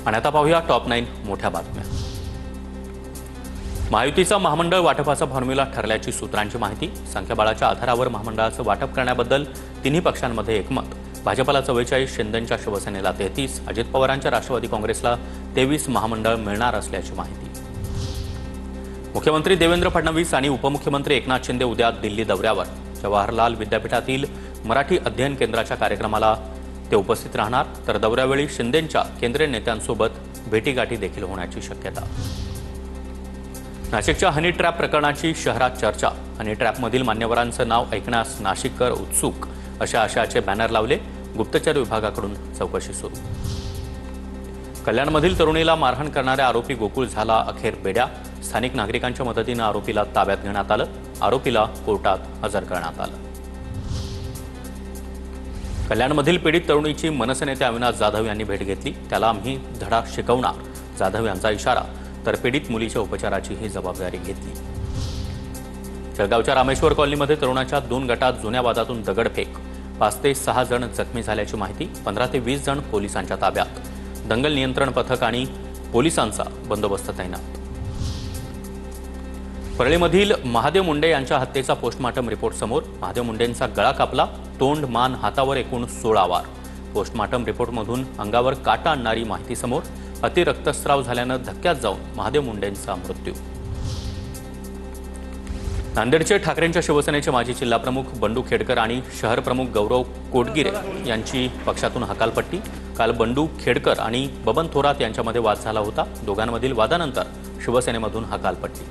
आणि आता पाहूया टॉप 9 मोठ्या बातम्या। महायुतीचा महामंडळ वाटपाचा फॉर्म्युला ठरल्याची सूत्रांची माहिती। संख्याबळाच्या आधारावर महामंडळाचं वाटप करण्याबद्दल तिन्ही पक्षांमध्ये एकमत। भाजपला 44, शिंदेंच्या शिवसेनेला 33, अजित पवारांच्या राष्ट्रवादी काँग्रेसला 23 महामंडळ मिळणार असल्याची माहिती। मुख्यमंत्री देवेंद्र फडणवीस आणि उपमुख्यमंत्री एकनाथ शिंदे उद्या दिल्ली दौऱ्यावर। जवाहरलाल विद्यापीठातील मराठी अध्ययन केंद्राच्या कार्यक्रमाला ते उपस्थित राहणार, तर दौऱ्यावेळी शिंदेंच्या केंद्रीय नेत्यांसोबत भेटीगाठी देखील होण्याची शक्यता। नाशिकच्या हनी ट्रॅप प्रकरणाची शहरात चर्चा। हनी ट्रॅपमधील मान्यवरांचं नाव ऐकण्यास नाशिककर उत्सुक अशा आशयाचे बॅनर लावले। गुप्तचर विभागाकडून चौकशी सुरू। कल्याणमधील तरुणीला मारहाण करणाऱ्या आरोपी गोकुळ झाला अखेर बेड्या। स्थानिक नागरिकांच्या मदतीने आरोपीला ताब्यात घेण्यात आलं। आरोपीला कोर्टात हजर करण्यात आलं। कल्याणमधील पीडित तरुणीची मनसे नेते अविनाश जाधव यांनी भेट घेतली। त्याला आम्ही धडा शिकवणार, जाधव यांचा इशारा। तर पीडित मुलीच्या उपचाराची ही जबाबदारी घेतली। जळगावच्या रामेश्वर कॉलनीमध्ये तरुणाच्या 2 गटात जुन्या वादातून दगडफेक। 5 ते 6 जण जखमी झाल्याची माहिती। 15 ते 20 जण पोलिसांच्या ताब्यात। दंगल नियंत्रण पथक आणि पोलिसांचा बंदोबस्त तैनात। परळीमधील महादेव मुंडे यांच्या हत्येचा पोस्टमार्टम रिपोर्ट समोर। महादेव मुंडेंचा गळा कापला, तोंड, मान, हातावर एकूण 16 वार। पोस्टमार्टम रिपोर्टमधून अंगावर काटा आणणारी माहिती समोर। अति रक्तस्राव झाल्यानं धक्क्यात जाऊन महादेव मुंडेंचा मृत्यू। नांदेडचे ठाकरेंच्या शिवसेनेचे माजी जिल्हाप्रमुख बंडू खेडकर आणि शहर प्रमुख गौरव कोटगिरे यांची पक्षातून हकालपट्टी। काल बंडू खेडकर आणि बबन थोरात यांच्यामध्ये वाद झाला होता। दोघांमधील वादानंतर शिवसेनेमधून हकालपट्टी।